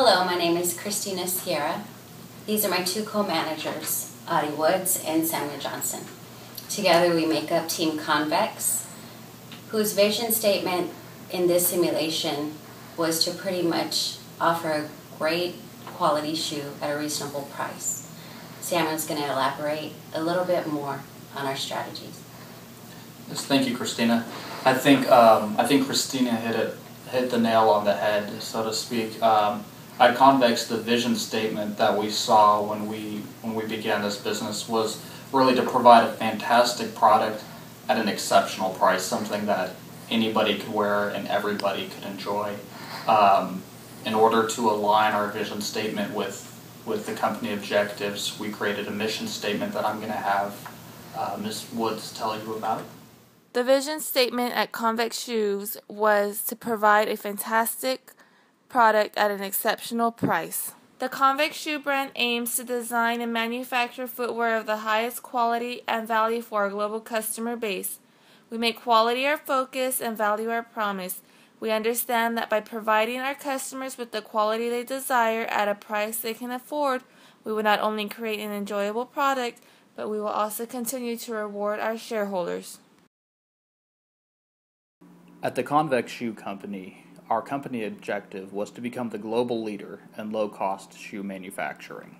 Hello, my name is Christina Sierra. These are my two co-managers, Audie Woods and Samuel Johnson. Together we make up Team Convex, whose vision statement in this simulation was to pretty much offer a great quality shoe at a reasonable price. Samuel's going to elaborate a little bit more on our strategies. Yes, thank you, Christina. I think Christina hit the nail on the head, so to speak. At Convex, the vision statement that we saw when we began this business was really to provide a fantastic product at an exceptional price, something that anybody could wear and everybody could enjoy. In order to align our vision statement with the company objectives, we created a mission statement that I'm going to have Ms. Woods tell you about. The vision statement at Convex Shoes was to provide a fantastic product at an exceptional price. The Convex shoe brand aims to design and manufacture footwear of the highest quality and value for our global customer base. We make quality our focus and value our promise. We understand that by providing our customers with the quality they desire at a price they can afford, we will not only create an enjoyable product, but we will also continue to reward our shareholders. At the Convex Shoe Company, our company objective was to become the global leader in low-cost shoe manufacturing.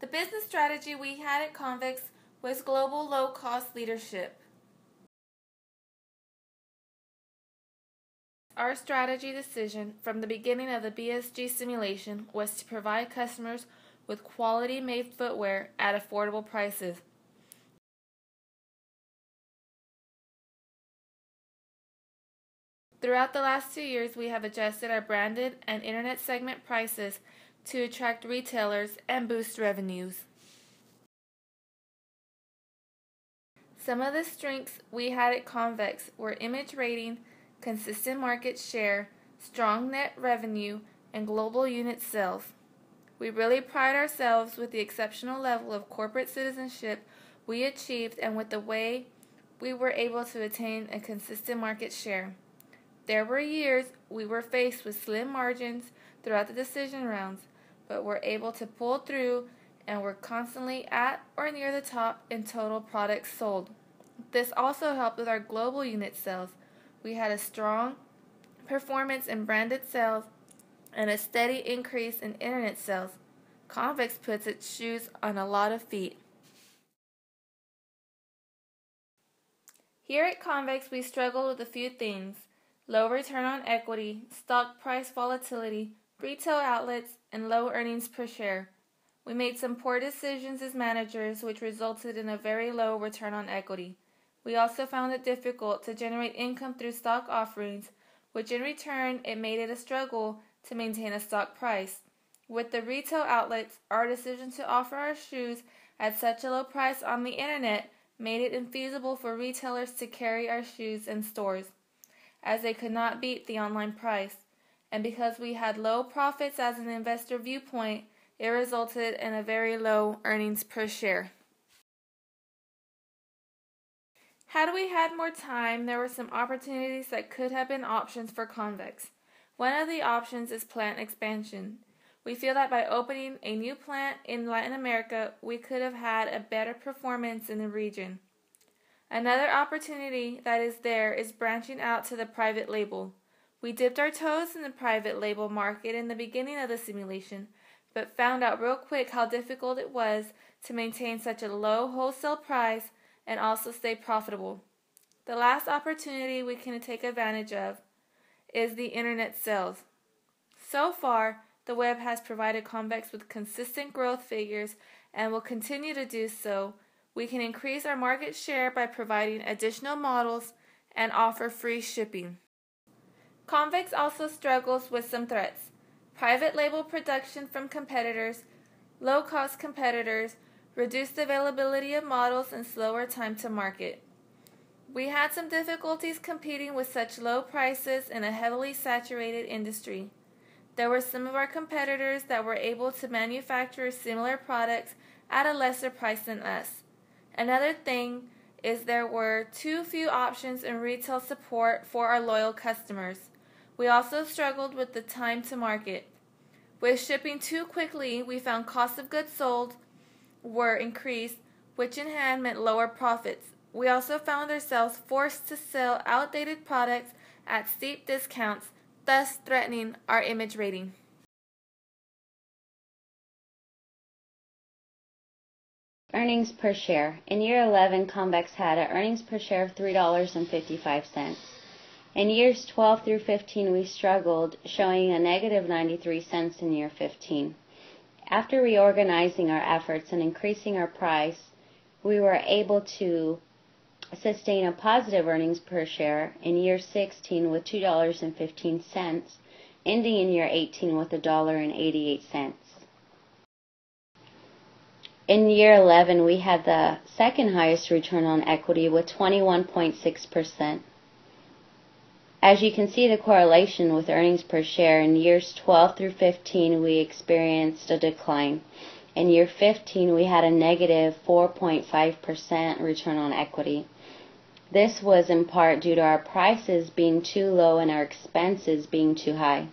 The business strategy we had at Convex was global low-cost leadership. Our strategy decision from the beginning of the BSG simulation was to provide customers with quality-made footwear at affordable prices. Throughout the last 2 years, we have adjusted our branded and internet segment prices to attract retailers and boost revenues. Some of the strengths we had at Convex were image rating, consistent market share, strong net revenue, and global unit sales. We really pride ourselves with the exceptional level of corporate citizenship we achieved and with the way we were able to attain a consistent market share. There were years we were faced with slim margins throughout the decision rounds, but were able to pull through and were constantly at or near the top in total products sold. This also helped with our global unit sales. We had a strong performance in branded sales and a steady increase in internet sales. Convex puts its shoes on a lot of feet. Here at Convex, we struggled with a few things: low return on equity, stock price volatility, retail outlets, and low earnings per share. We made some poor decisions as managers, which resulted in a very low return on equity. We also found it difficult to generate income through stock offerings, which in return it made it a struggle to maintain a stock price. With the retail outlets, our decision to offer our shoes at such a low price on the internet made it infeasible for retailers to carry our shoes in stores, as they could not beat the online price. And because we had low profits as an investor viewpoint, it resulted in a very low earnings per share. Had we had more time, there were some opportunities that could have been options for Convex. One of the options is plant expansion. We feel that by opening a new plant in Latin America, we could have had a better performance in the region. Another opportunity that is there is branching out to the private label. We dipped our toes in the private label market in the beginning of the simulation, but found out real quick how difficult it was to maintain such a low wholesale price and also stay profitable. The last opportunity we can take advantage of is the internet sales. So far, the web has provided Convex with consistent growth figures and will continue to do so. We can increase our market share by providing additional models and offer free shipping. Convex also struggles with some threats: private label production from competitors, low-cost competitors, reduced availability of models, and slower time to market. We had some difficulties competing with such low prices in a heavily saturated industry. There were some of our competitors that were able to manufacture similar products at a lesser price than us. Another thing is there were too few options in retail support for our loyal customers. We also struggled with the time to market. With shipping too quickly, we found cost of goods sold were increased, which in hand meant lower profits. We also found ourselves forced to sell outdated products at steep discounts, thus threatening our image rating. Earnings per share. In year 11, Convex had an earnings per share of $3.55. In years 12 through 15, we struggled, showing a negative 93 cents in year 15. After reorganizing our efforts and increasing our price, we were able to sustain a positive earnings per share in year 16 with $2.15, ending in year 18 with $1.88. In year 11, we had the second highest return on equity with 21.6%. As you can see the correlation with earnings per share, in years 12 through 15 we experienced a decline. In year 15 we had a negative 4.5% return on equity. This was in part due to our prices being too low and our expenses being too high.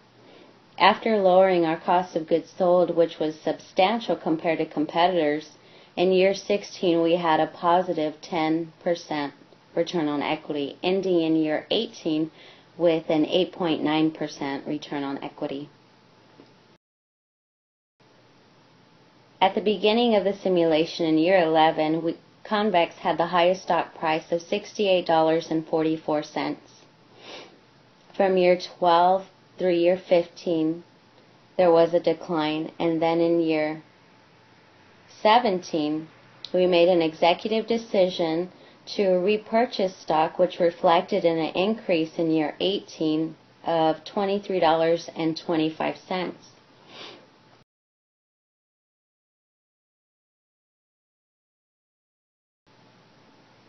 After lowering our cost of goods sold, which was substantial compared to competitors, in year 16 we had a positive 10% return on equity, ending in year 18 with an 8.9% return on equity. At the beginning of the simulation in year 11, Convex had the highest stock price of $68.44. From year 12 through year 15, there was a decline, and then in year 17, we made an executive decision to repurchase stock, which reflected in an increase in year 18 of $23.25.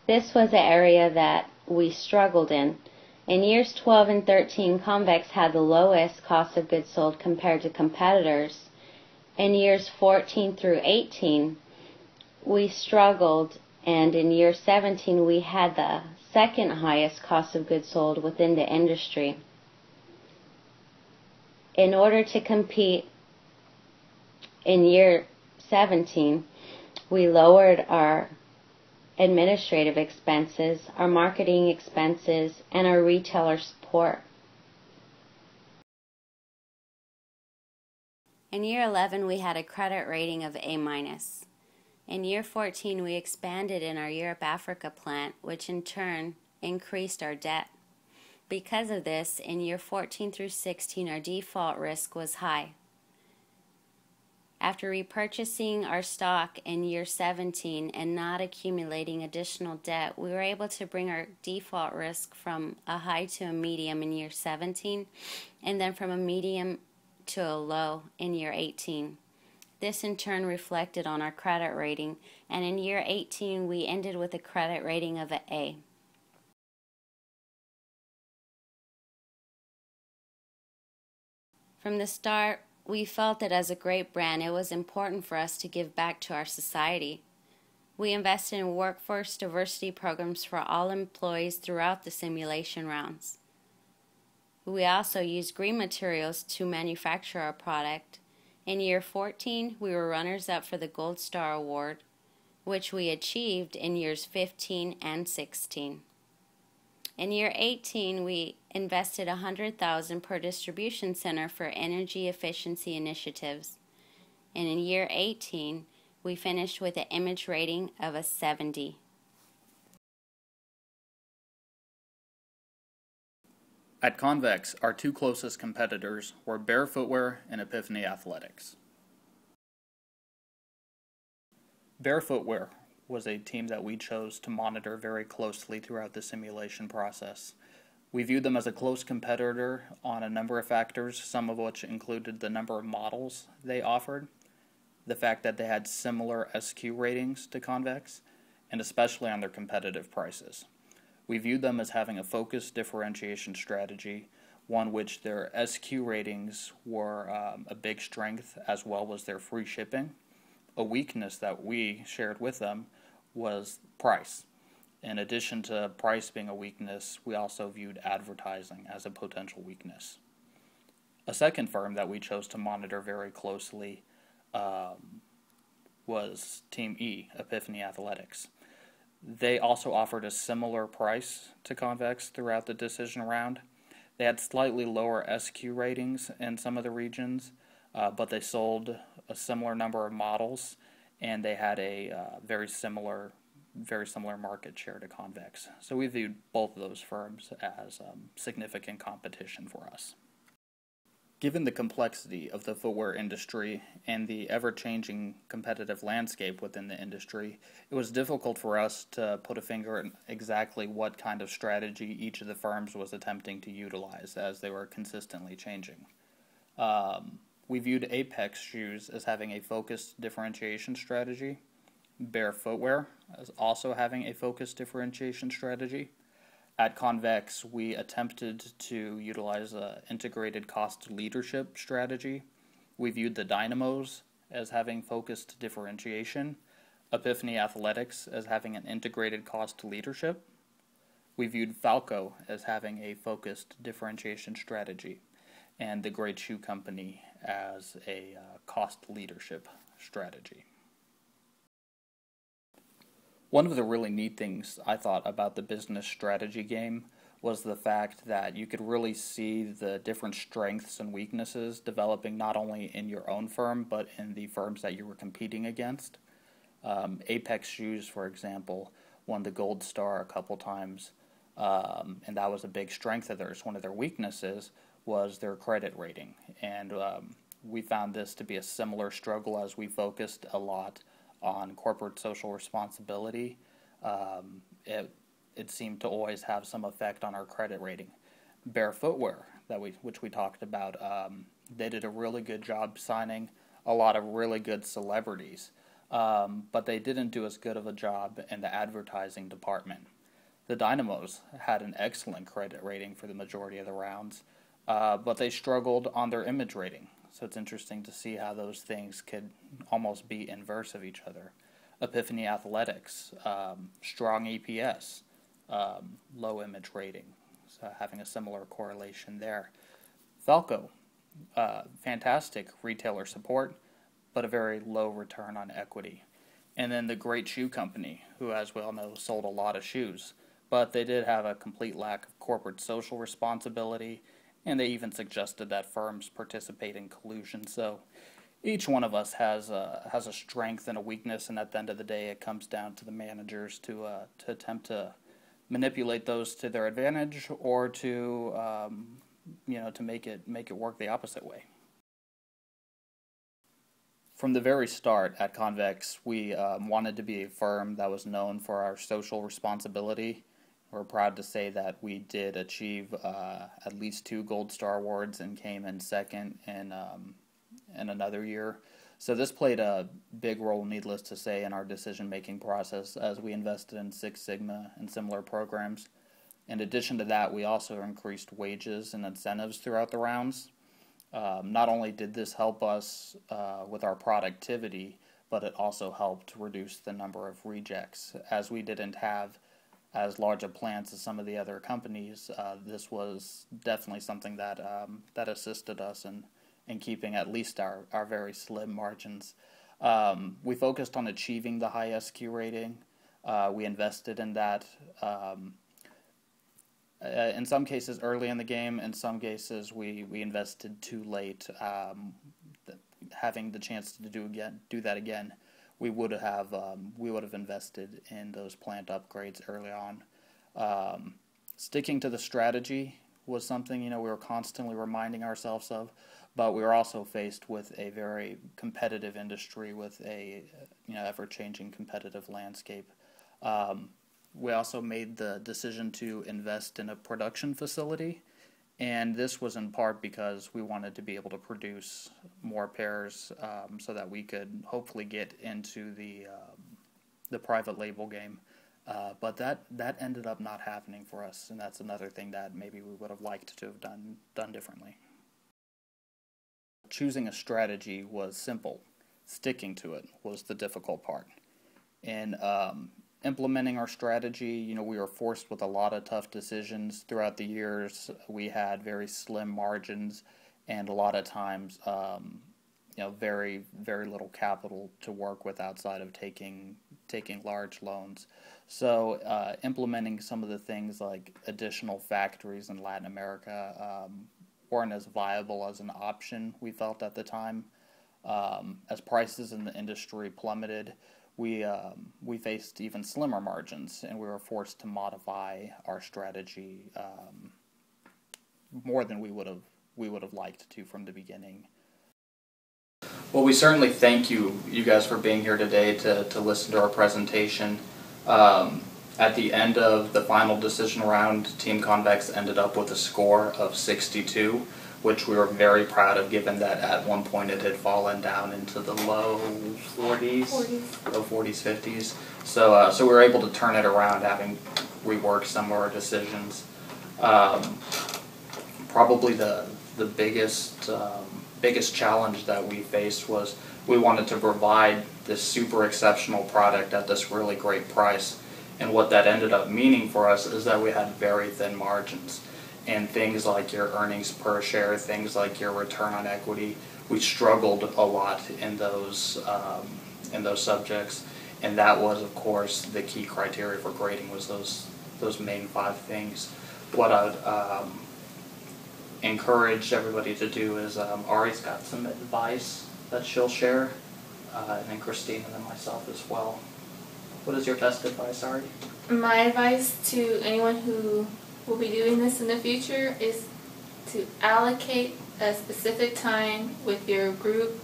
This was an area that we struggled in. In years 12 and 13, Convex had the lowest cost of goods sold compared to competitors. In years 14 through 18, we struggled, and in year 17 we had the second highest cost of goods sold within the industry. In order to compete in year 17, we lowered our administrative expenses, our marketing expenses, and our retailer support. In year 11, we had a credit rating of A-. In year 14, we expanded in our Europe-Africa plant, which in turn increased our debt. Because of this, in year 14 through 16, our default risk was high. After repurchasing our stock in year 17 and not accumulating additional debt, we were able to bring our default risk from a high to a medium in year 17, and then from a medium to a low in year 18. This in turn reflected on our credit rating, and in year 18 we ended with a credit rating of an A. From the start, we felt that as a great brand, it was important for us to give back to our society. We invested in workforce diversity programs for all employees throughout the simulation rounds. We also used green materials to manufacture our product. In year 14, we were runners-up for the Gold Star Award, which we achieved in years 15 and 16. In year 18, we invested $100,000 per distribution center for energy efficiency initiatives. And in year 18, we finished with an image rating of a 70. At Convex, our two closest competitors were Bear Footwear and Epiphany Athletics. Bear Footwear was a team that we chose to monitor very closely throughout the simulation process. We viewed them as a close competitor on a number of factors, some of which included the number of models they offered, the fact that they had similar SQ ratings to Convex, and especially on their competitive prices. We viewed them as having a focused differentiation strategy, one which their SQ ratings were a big strength, as well as their free shipping. A weakness that we shared with them was price. In addition to price being a weakness, we also viewed advertising as a potential weakness. A second firm that we chose to monitor very closely was Team E, Epiphany Athletics. They also offered a similar price to Convex throughout the decision round. They had slightly lower SQ ratings in some of the regions, but they sold a similar number of models, and they had a very similar market share to Convex. So we viewed both of those firms as significant competition for us. Given the complexity of the footwear industry and the ever-changing competitive landscape within the industry, it was difficult for us to put a finger on exactly what kind of strategy each of the firms was attempting to utilize, as they were consistently changing. We viewed Apex Shoes as having a focused differentiation strategy, Bear Footwear as also having a focused differentiation strategy. At Convex, we attempted to utilize an integrated cost leadership strategy. We viewed the Dynamos as having focused differentiation, Epiphany Athletics as having an integrated cost leadership. We viewed Falco as having a focused differentiation strategy, and the Great Shoe Company as a cost leadership strategy. One of the really neat things I thought about the business strategy game was the fact that you could really see the different strengths and weaknesses developing not only in your own firm, but in the firms that you were competing against. Apex Shoes, for example, won the Gold Star a couple times, and that was a big strength of theirs. One of their weaknesses was their credit rating, and we found this to be a similar struggle as we focused a lot on corporate social responsibility. It seemed to always have some effect on our credit rating. Bear Footwear, which we talked about, they did a really good job signing a lot of really good celebrities, but they didn't do as good of a job in the advertising department. The Dynamos had an excellent credit rating for the majority of the rounds, but they struggled on their image rating. So it's interesting to see how those things could almost be inverse of each other. Epiphany Athletics, strong EPS, low image rating, so having a similar correlation there. Falco, fantastic retailer support, but a very low return on equity. And then the Great Shoe Company, who, as we all know, sold a lot of shoes, but they did have a complete lack of corporate social responsibility, and they even suggested that firms participate in collusion. So each one of us has a strength and a weakness, and at the end of the day, it comes down to the managers to attempt to manipulate those to their advantage, or to to make it work the opposite way. From the very start at Convex, we wanted to be a firm that was known for our social responsibility. We're proud to say that we did achieve at least 2 Gold Star awards and came in second in another year. So this played a big role, needless to say, in our decision-making process as we invested in Six Sigma and similar programs. In addition to that, we also increased wages and incentives throughout the rounds. Not only did this help us with our productivity, but it also helped reduce the number of rejects. As we didn't have as large of plants as some of the other companies, this was definitely something that assisted us in keeping at least our very slim margins. We focused on achieving the high SQ rating. We invested in that. In some cases early in the game, in some cases we invested too late. Having the chance to do that again, we would have invested in those plant upgrades early on. Sticking to the strategy was something we were constantly reminding ourselves of, but we were also faced with a very competitive industry with a ever-changing competitive landscape. We also made the decision to invest in a production facility, and this was in part because we wanted to be able to produce more pairs so that we could hopefully get into the private label game. But that ended up not happening for us, and that's another thing that maybe we would have liked to have done differently. Choosing a strategy was simple. Sticking to it was the difficult part. implementing our strategy, we were forced with a lot of tough decisions throughout the years. We had very slim margins and a lot of times, very, very little capital to work with outside of taking large loans. So implementing some of the things like additional factories in Latin America weren't as viable as an option, we felt at the time. As prices in the industry plummeted, we faced even slimmer margins, and we were forced to modify our strategy more than we would have liked to from the beginning. Well, we certainly thank you guys for being here today to listen to our presentation. At the end of the final decision round, Team Convex ended up with a score of 62, which we were very proud of, given that at one point it had fallen down into the low 40s, low 40s, 50s. So we were able to turn it around, having reworked some of our decisions. Probably the biggest challenge that we faced was we wanted to provide this super exceptional product at this really great price. And what that ended up meaning for us is that we had very thin margins. And things like your earnings per share, things like your return on equity, we struggled a lot in those subjects. And that was, of course, the key criteria for grading, was those main 5 things. What I would encourage everybody to do is, Ari's got some advice that she'll share, and then Christine, and then myself as well. What is your best advice, Ari? My advice to anyone who will be doing this in the future is to allocate a specific time with your group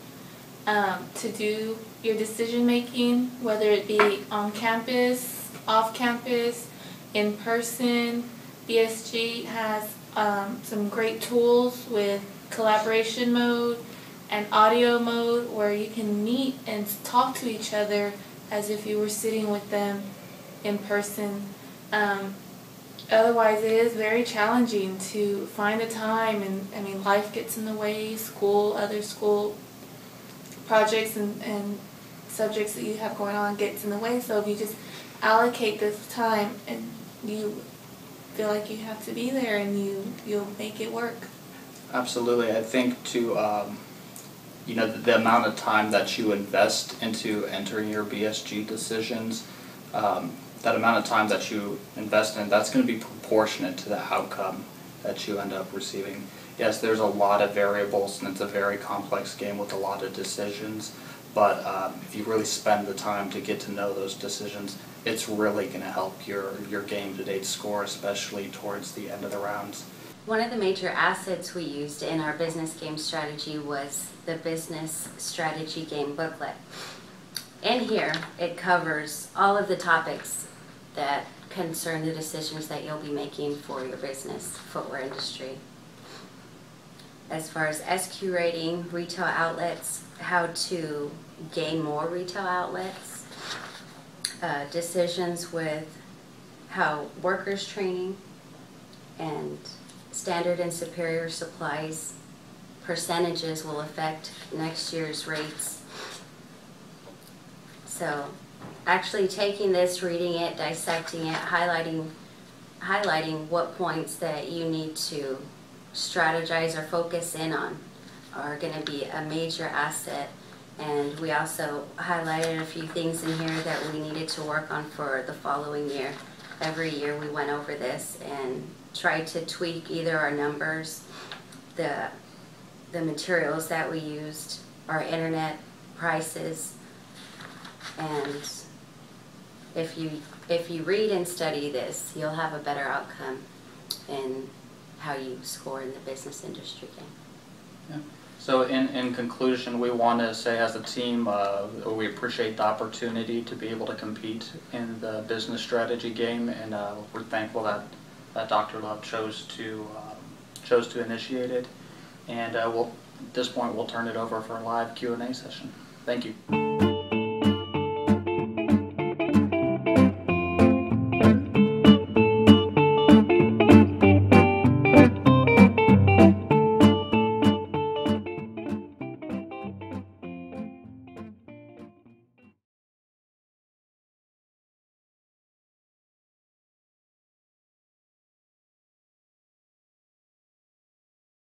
to do your decision making, whether it be on campus, off campus, in person. BSG has some great tools with collaboration mode and audio mode where you can meet and talk to each other as if you were sitting with them in person. Otherwise, it is very challenging to find a time, and life gets in the way, other school projects and subjects that you have going on gets in the way. So if you just allocate this time and you feel like you have to be there, and you'll make it work. Absolutely. I think the amount of time that you invest into entering your BSG decisions, that amount of time that you invest in, that's going to be proportionate to the outcome that you end up receiving. Yes, there's a lot of variables, and it's a very complex game with a lot of decisions, but if you really spend the time to get to know those decisions, it's really going to help your game-to-date score, especially towards the end of the rounds. One of the major assets we used in our business game strategy was the business strategy game booklet. In here, it covers all of the topics that concern the decisions that you'll be making for your business, footwear industry. As far as SQ rating, retail outlets, how to gain more retail outlets, decisions with how workers training and standard and superior supplies percentages will affect next year's rates. So actually taking this, reading it, dissecting it, highlighting what points that you need to strategize or focus in on are going to be a major asset. And we also highlighted a few things in here that we needed to work on for the following year. Every year we went over this and tried to tweak either our numbers, the materials that we used, our internet prices, and if you read and study this, you'll have a better outcome in how you score in the business industry game. Yeah. So in conclusion, we want to say as a team, we appreciate the opportunity to be able to compete in the business strategy game, and we're thankful that Dr. Love chose to initiate it. And at this point, we'll turn it over for a live Q&A session. Thank you.